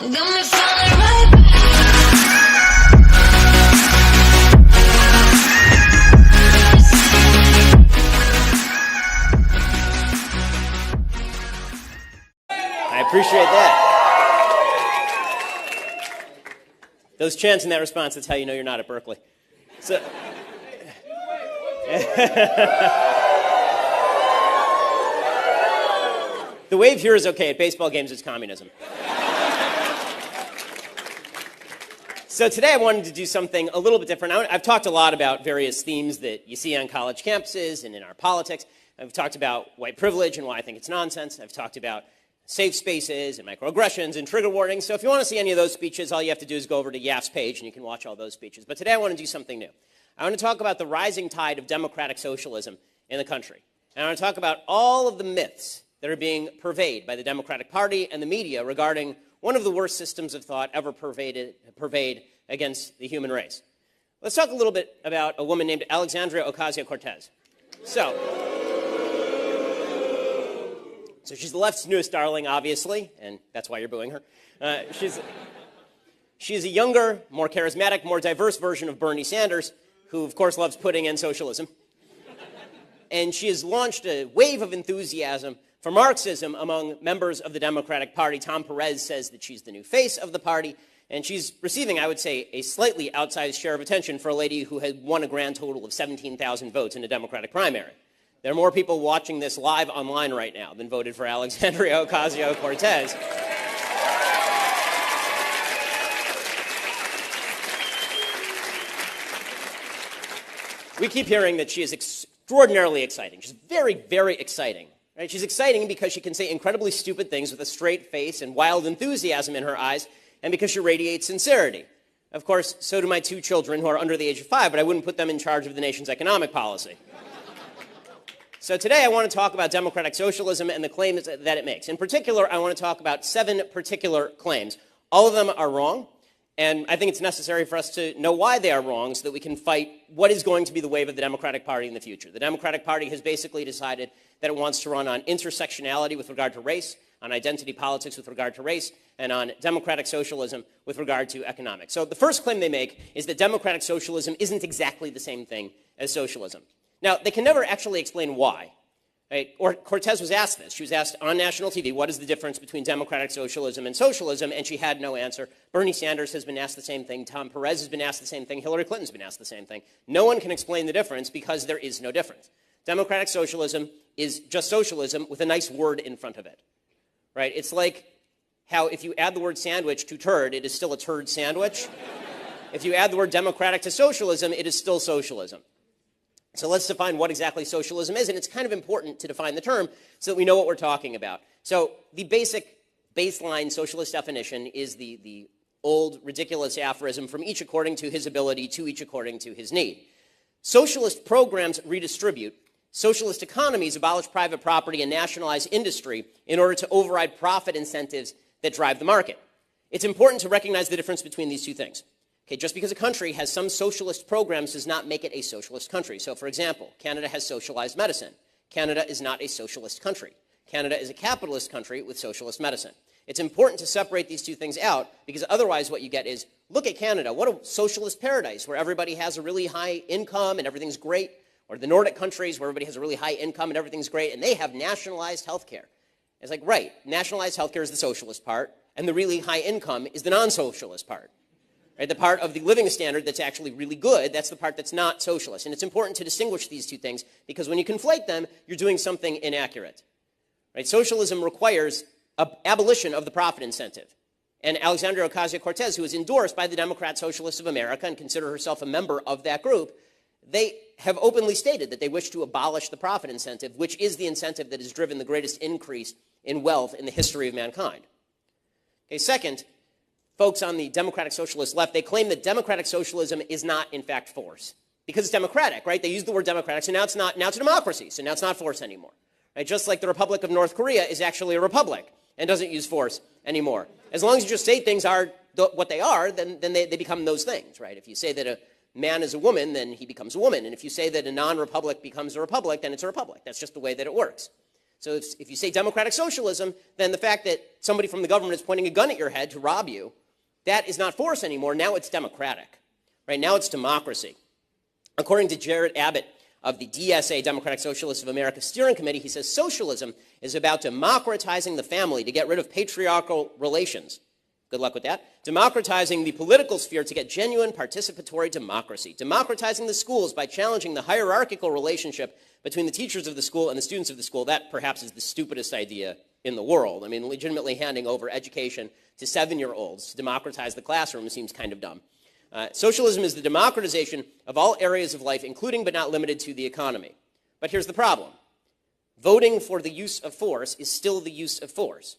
Got me falling right back. I appreciate that. Those chants in that response, that's how you know you're not at Berkeley. So, the wave here is okay. At baseball games, it's communism. So today I wanted to do something a little bit different. I've talked a lot about various themes that you see on college campuses and in our politics. I've talked about white privilege and why I think it's nonsense. I've talked about safe spaces and microaggressions and trigger warnings. So if you want to see any of those speeches, all you have to do is go over to Yaf's page and you can watch all those speeches. But today I want to do something new. I want to talk about the rising tide of democratic socialism in the country. And I want to talk about all of the myths that are being purveyed by the Democratic Party and the media regarding one of the worst systems of thought ever purveyed against the human race. Let's talk a little bit about a woman named Alexandria Ocasio Cortez. So she's the left's newest darling, obviously, and that's why you're booing her. She's a younger, more charismatic, more diverse version of Bernie Sanders, who, of course, loves pudding and socialism. And she has launched a wave of enthusiasm for Marxism among members of the Democratic Party. Tom Perez says that she's the new face of the party, and she's receiving, I would say, a slightly outsized share of attention for a lady who had won a grand total of 17,000 votes in a Democratic primary. There are more people watching this live online right now than voted for Alexandria Ocasio Cortez. We keep hearing that she is extraordinarily exciting. She's very, very exciting. Right? She's exciting because she can say incredibly stupid things with a straight face and wild enthusiasm in her eyes, and because she radiates sincerity. Of course, so do my two children who are under the age of 5, but I wouldn't put them in charge of the nation's economic policy. So today I want to talk about democratic socialism and the claims that it makes. In particular, I want to talk about 7 particular claims. All of them are wrong, and I think it's necessary for us to know why they are wrong so that we can fight what is going to be the wave of the Democratic Party in the future. The Democratic Party has basically decided that it wants to run on intersectionality with regard to race, on identity politics with regard to race, and on democratic socialism with regard to economics. So the first claim they make is that democratic socialism isn't exactly the same thing as socialism. Now, they can never actually explain why. Right? Or Cortez was asked this. She was asked on national TV, what is the difference between democratic socialism and socialism? And she had no answer. Bernie Sanders has been asked the same thing. Tom Perez has been asked the same thing. Hillary Clinton's been asked the same thing. No one can explain the difference because there is no difference. Democratic socialism is just socialism with a nice word in front of it. Right? It's like how if you add the word sandwich to turd, it is still a turd sandwich. If you add the word democratic to socialism, it is still socialism. So let's define what exactly socialism is, and it's kind of important to define the term so that we know what we're talking about. So the basic baseline socialist definition is the old ridiculous aphorism, from each according to his ability to each according to his need. Socialist programs redistribute. Socialist economies abolish private property and nationalize industry in order to override profit incentives that drive the market. It's important to recognize the difference between these two things. Okay, just because a country has some socialist programs does not make it a socialist country. So, for example, Canada has socialized medicine. Canada is not a socialist country. Canada is a capitalist country with socialist medicine. It's important to separate these two things out because otherwise what you get is, look at Canada, what a socialist paradise where everybody has a really high income and everything's great, or the Nordic countries where everybody has a really high income and everything's great, and they have nationalized health care. It's like, right, nationalized health care is the socialist part, and the really high income is the non-socialist part. Right, the part of the living standard that's actually really good, that's the part that's not socialist. And it's important to distinguish these two things because when you conflate them, you're doing something inaccurate. Right? Socialism requires abolition of the profit incentive. And Alexandria Ocasio-Cortez, who is endorsed by the Democrat Socialists of America and consider herself a member of that group, they have openly stated that they wish to abolish the profit incentive, which is the incentive that has driven the greatest increase in wealth in the history of mankind. Okay, second, folks on the democratic socialist left, they claim that democratic socialism is not, in fact, force. Because it's democratic, right? They use the word democratic, so now it's not, now it's a democracy, so now it's not force anymore. Right? Just like the Republic of North Korea is actually a republic and doesn't use force anymore. As long as you just say things are what they are, then they become those things, right? If you say that a man is a woman, then he becomes a woman. And if you say that a non-republic becomes a republic, then it's a republic. That's just the way that it works. So if you say democratic socialism, then the fact that somebody from the government is pointing a gun at your head to rob you, that is not force anymore. Now it's democratic. Right? Now it's democracy. According to Jared Abbott of the DSA, Democratic Socialists of America Steering Committee, he says socialism is about democratizing the family to get rid of patriarchal relations. Good luck with that. Democratizing the political sphere to get genuine participatory democracy. Democratizing the schools by challenging the hierarchical relationship between the teachers of the school and the students of the school. That perhaps is the stupidest idea in the world. I mean, legitimately handing over education to 7-year-olds to democratize the classroom seems kind of dumb. Socialism is the democratization of all areas of life, including but not limited to the economy. But here's the problem. Voting for the use of force is still the use of force.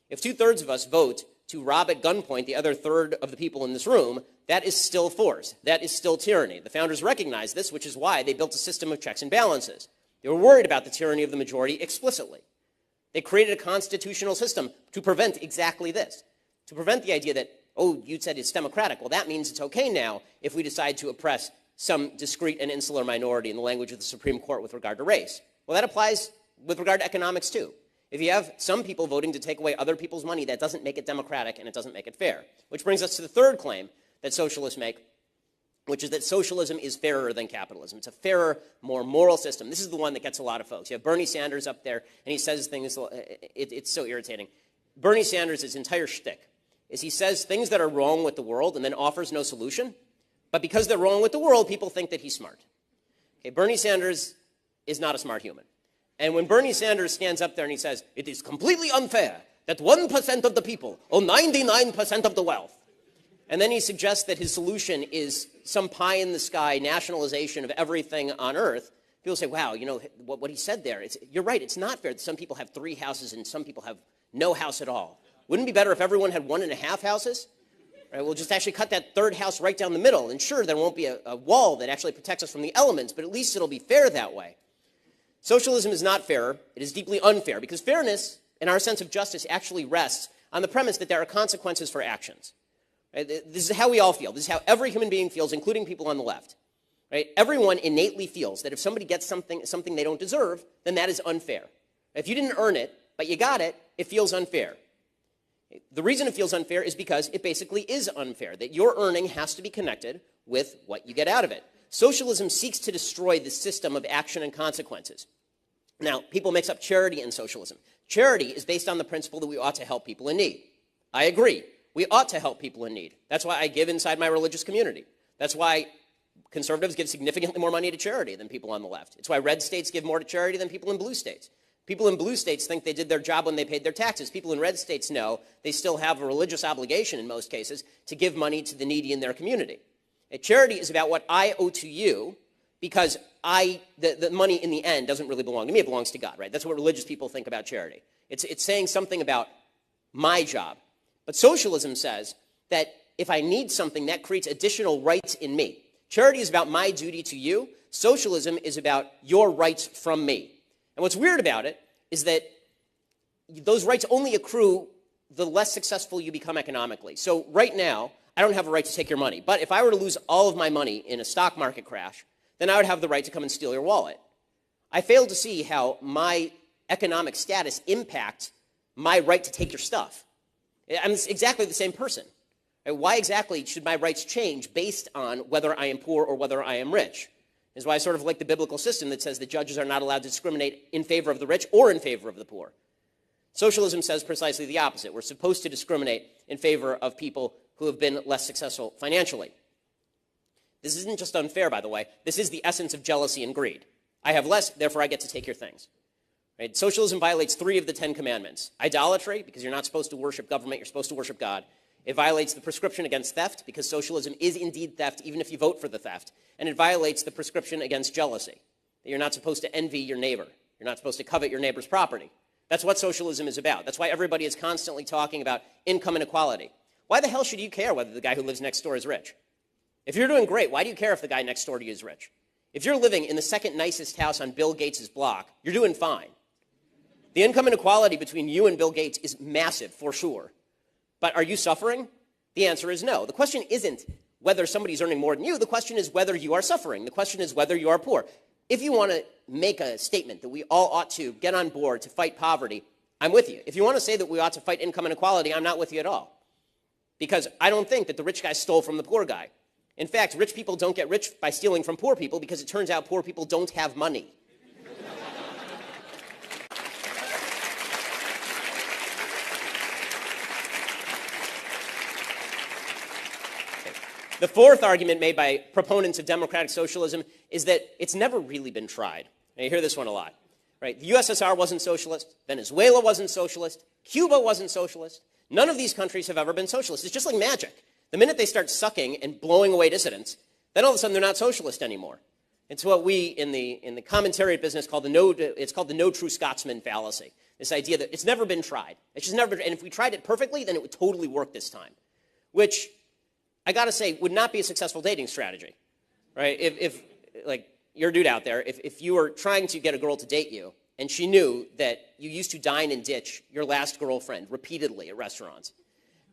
If 2/3 of us vote to rob at gunpoint the other third of the people in this room, that is still force. That is still tyranny. The founders recognized this, which is why they built a system of checks and balances. They were worried about the tyranny of the majority explicitly. They created a constitutional system to prevent exactly this, to prevent the idea that, oh, you said it's democratic. Well, that means it's okay now if we decide to oppress some discrete and insular minority in the language of the Supreme Court with regard to race. Well, that applies with regard to economics, too. If you have some people voting to take away other people's money, that doesn't make it democratic and it doesn't make it fair. Which brings us to the third claim that socialists make, which is that socialism is fairer than capitalism. It's a fairer, more moral system. This is the one that gets a lot of folks. You have Bernie Sanders up there, and he says things, it's so irritating. Bernie Sanders' entire shtick is he says things that are wrong with the world and then offers no solution. But because they're wrong with the world, people think that he's smart. Okay, Bernie Sanders is not a smart human. And when Bernie Sanders stands up there and he says, it is completely unfair that 1% of the people own 99% of the wealth, and then he suggests that his solution is some pie-in-the-sky nationalization of everything on earth, people say, wow, you know, what he said there, you're right, it's not fair that some people have 3 houses and some people have no house at all. Wouldn't it be better if everyone had 1.5 houses? Right, we'll just actually cut that third house right down the middle, and sure, there won't be a wall that actually protects us from the elements, but at least it'll be fair that way. Socialism is not fairer. It is deeply unfair, because fairness and our sense of justice actually rests on the premise that there are consequences for actions. Right? This is how we all feel. This is how every human being feels, including people on the left. Right? Everyone innately feels that if somebody gets something they don't deserve, then that is unfair. If you didn't earn it, but you got it, it feels unfair. The reason it feels unfair is because it basically is unfair, that your earning has to be connected with what you get out of it. Socialism seeks to destroy the system of action and consequences. Now, people mix up charity and socialism. Charity is based on the principle that we ought to help people in need. I agree. We ought to help people in need. That's why I give inside my religious community. That's why conservatives give significantly more money to charity than people on the left. It's why red states give more to charity than people in blue states. People in blue states think they did their job when they paid their taxes. People in red states know they still have a religious obligation in most cases to give money to the needy in their community. Charity is about what I owe to you, because the money in the end doesn't really belong to me. It belongs to God, right? That's what religious people think about charity. It's saying something about my job. But socialism says that if I need something, that creates additional rights in me. Charity is about my duty to you. Socialism is about your rights from me. And what's weird about it is that those rights only accrue the less successful you become economically. So right now, I don't have a right to take your money. But if I were to lose all of my money in a stock market crash, then I would have the right to come and steal your wallet. I fail to see how my economic status impacts my right to take your stuff. I'm exactly the same person. Why exactly should my rights change based on whether I am poor or whether I am rich? This is why I sort of like the biblical system that says that judges are not allowed to discriminate in favor of the rich or in favor of the poor. Socialism says precisely the opposite. We're supposed to discriminate in favor of people who have been less successful financially. This isn't just unfair, by the way. This is the essence of jealousy and greed. I have less, therefore I get to take your things. Right? Socialism violates 3 of the 10 commandments. Idolatry, because you're not supposed to worship government, you're supposed to worship God. It violates the prescription against theft, because socialism is indeed theft, even if you vote for the theft. And it violates the prescription against jealousy, that you're not supposed to envy your neighbor. You're not supposed to covet your neighbor's property. That's what socialism is about. That's why everybody is constantly talking about income inequality. Why the hell should you care whether the guy who lives next door is rich? If you're doing great, why do you care if the guy next door to you is rich? If you're living in the second nicest house on Bill Gates' block, you're doing fine. The income inequality between you and Bill Gates is massive, for sure. But are you suffering? The answer is no. The question isn't whether somebody's earning more than you. The question is whether you are suffering. The question is whether you are poor. if you want to make a statement that we all ought to get on board to fight poverty, I'm with you. If you want to say that we ought to fight income inequality, I'm not with you at all. Because I don't think that the rich guy stole from the poor guy. In fact, rich people don't get rich by stealing from poor people because it turns out poor people don't have money. The fourth argument made by proponents of democratic socialism is that it's never really been tried. And you hear this one a lot. Right? The USSR wasn't socialist. Venezuela wasn't socialist. Cuba wasn't socialist. None of these countries have ever been socialist. It's just like magic. The minute they start sucking and blowing away dissidents, then all of a sudden they're not socialist anymore. It's what we in the commentariat business call it's called the no true Scotsman fallacy. This idea that it's never been tried. It's just never been, and if we tried it perfectly, then it would totally work this time. Which, I got to say, would not be a successful dating strategy. Right? If like, you're a dude out there, if you were trying to get a girl to date you, and she knew that you used to dine and ditch your last girlfriend repeatedly at restaurants,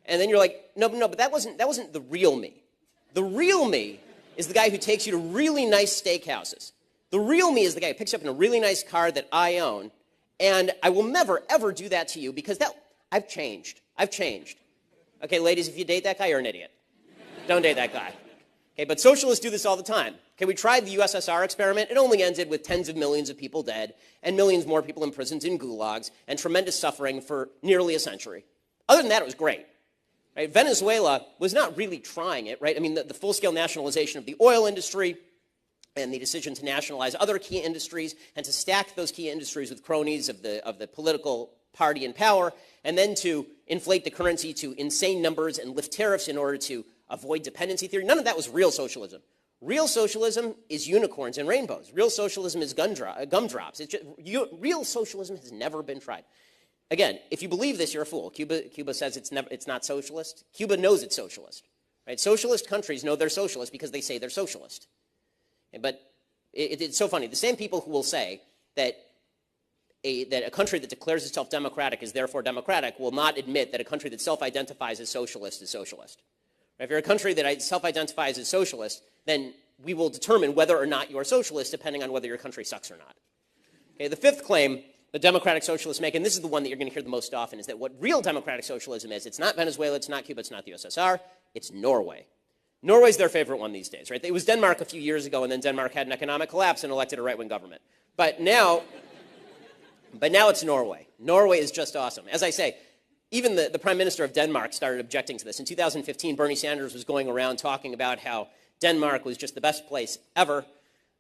and then you're like, no, but that wasn't the real me. The real me is the guy who takes you to really nice steakhouses. The real me is the guy who picks you up in a really nice car that I own, and I will never, ever do that to you because I've changed. I've changed. Okay, ladies, if you date that guy, you're an idiot. Don't date that guy. Okay, but socialists do this all the time. Okay, we tried the USSR experiment. It only ended with tens of millions of people dead and millions more people imprisoned in gulags and tremendous suffering for nearly a century. Other than that, it was great. Right? Venezuela was not really trying it, right? I mean, the full-scale nationalization of the oil industry and the decision to nationalize other key industries and to stack those key industries with cronies of the political party in power, and then to inflate the currency to insane numbers and lift tariffs in order to avoid dependency theory. None of that was real socialism. Real socialism is unicorns and rainbows. Real socialism is gumdrops. Real socialism has never been tried. Again, if you believe this, you're a fool. Cuba says it's not socialist. Cuba knows it's socialist. Right? Socialist countries know they're socialist because they say they're socialist. But it's so funny. The same people who will say that a country that declares itself democratic is therefore democratic will not admit that a country that self-identifies as socialist is socialist. If you're a country that self-identifies as socialist, then we will determine whether or not you are socialist depending on whether your country sucks or not. Okay, the fifth claim the democratic socialists make, and this is the one that you're going to hear the most often, is that what real democratic socialism is, it's not Venezuela, it's not Cuba, it's not the USSR, it's Norway. Norway's their favorite one these days, right? It was Denmark a few years ago, and then Denmark had an economic collapse and elected a right-wing government. But now it's Norway. Norway is just awesome. As I say, even the Prime Minister of Denmark started objecting to this. In 2015, Bernie Sanders was going around talking about how Denmark was just the best place ever.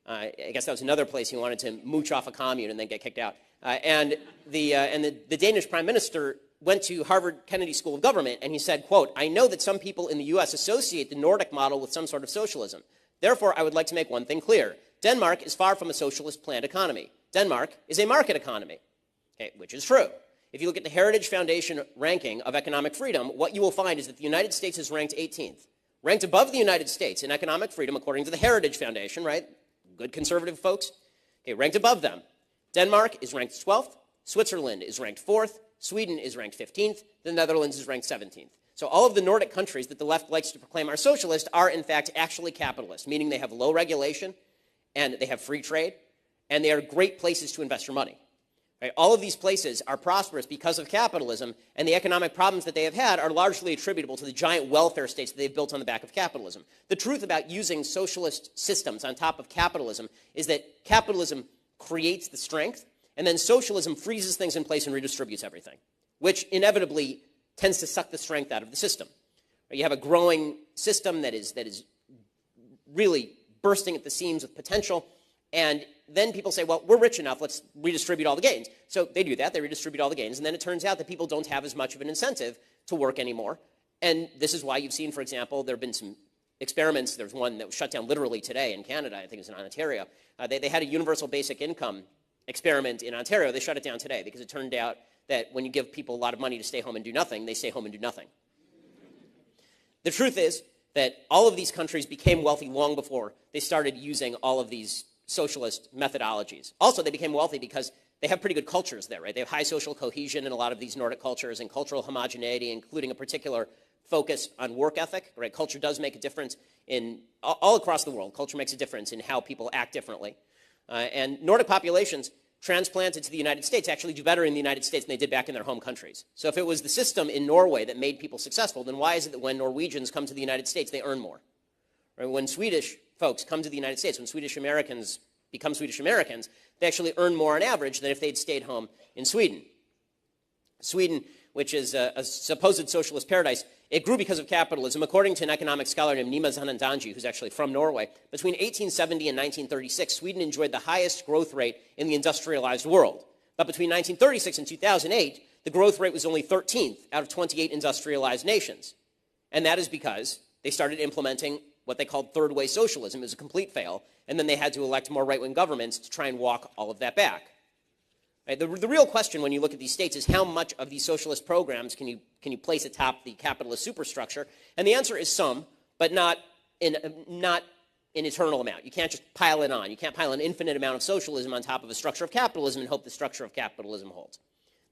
I guess that was another place he wanted to mooch off a commune and then get kicked out. And the Danish Prime Minister went to Harvard Kennedy School of Government, and he said, quote, "I know that some people in the U.S. associate the Nordic model with some sort of socialism. Therefore, I would like to make one thing clear. Denmark is far from a socialist planned economy. Denmark is a market economy," okay, which is true. If you look at the Heritage Foundation ranking of economic freedom, what you will find is that the United States is ranked 18th. Ranked above the United States in economic freedom, according to the Heritage Foundation, right? Good conservative folks. Okay, ranked above them. Denmark is ranked 12th. Switzerland is ranked 4th. Sweden is ranked 15th. The Netherlands is ranked 17th. So all of the Nordic countries that the left likes to proclaim are socialist are, in fact, actually capitalist, meaning they have low regulation, and they have free trade, and they are great places to invest your money. Right? All of these places are prosperous because of capitalism, and the economic problems that they have had are largely attributable to the giant welfare states that they've built on the back of capitalism. The truth about using socialist systems on top of capitalism is that capitalism creates the strength, and then socialism freezes things in place and redistributes everything, which inevitably tends to suck the strength out of the system. Right? You have a growing system that is really bursting at the seams with potential, and then people say, well, we're rich enough, let's redistribute all the gains. So they do that, they redistribute all the gains, and then it turns out that people don't have as much of an incentive to work anymore. And this is why you've seen, for example, there have been some experiments. There's one that was shut down literally today in Canada, I think it was in Ontario. They had a universal basic income experiment in Ontario. They shut it down today because it turned out that when you give people a lot of money to stay home and do nothing, they stay home and do nothing. The truth is that all of these countries became wealthy long before they started using all of these socialist methodologies. Also, they became wealthy because they have pretty good cultures there, right? They have high social cohesion in a lot of these Nordic cultures and cultural homogeneity, including a particular focus on work ethic, right? Culture does make a difference in all across the world. Culture makes a difference in how people act differently. And Nordic populations transplanted to the United States actually do better in the United States than they did back in their home countries. So if it was the system in Norway that made people successful, then why is it that when Norwegians come to the United States, they earn more? Right? When Swedish folks come to the United States, when Swedish Americans become Swedish Americans, they actually earn more on average than if they'd stayed home in Sweden. Sweden, which is a supposed socialist paradise, it grew because of capitalism. According to an economic scholar named Nima Zanandanji, who's actually from Norway, between 1870 and 1936, Sweden enjoyed the highest growth rate in the industrialized world. But between 1936 and 2008, the growth rate was only 13th out of 28 industrialized nations. And that is because they started implementing what they called third-way socialism. It was a complete fail, and then they had to elect more right-wing governments to try and walk all of that back. Right? The real question when you look at these states is how much of these socialist programs can you place atop the capitalist superstructure? And the answer is some, but not in an eternal amount. You can't just pile it on. You can't pile an infinite amount of socialism on top of a structure of capitalism and hope the structure of capitalism holds.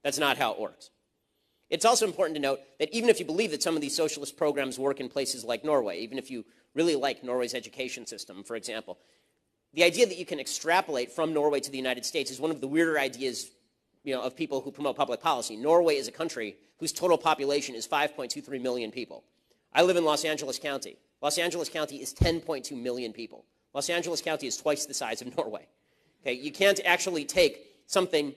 That's not how it works. It's also important to note that even if you believe that some of these socialist programs work in places like Norway, even if you really like Norway's education system, for example, the idea that you can extrapolate from Norway to the United States is one of the weirder ideas, of people who promote public policy. Norway is a country whose total population is 5.23 million people. I live in Los Angeles County. Los Angeles County is 10.2 million people. Los Angeles County is twice the size of Norway. Okay, you can't actually take something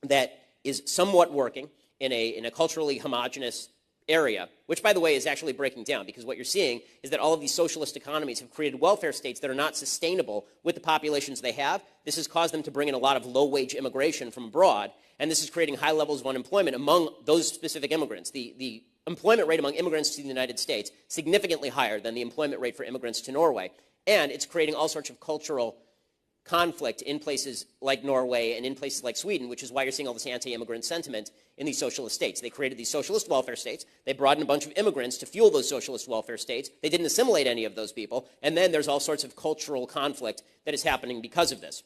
that is somewhat working in a culturally homogenous area, which, by the way, is actually breaking down, because what you're seeing is that all of these socialist economies have created welfare states that are not sustainable with the populations they have. This has caused them to bring in a lot of low-wage immigration from abroad, and this is creating high levels of unemployment among those specific immigrants. The employment rate among immigrants to the United States significantly higher than the employment rate for immigrants to Norway, and it's creating all sorts of cultural conflict in places like Norway and in places like Sweden, which is why you're seeing all this anti-immigrant sentiment in these socialist states. They created these socialist welfare states. They brought in a bunch of immigrants to fuel those socialist welfare states. They didn't assimilate any of those people. And then there's all sorts of cultural conflict that is happening because of this.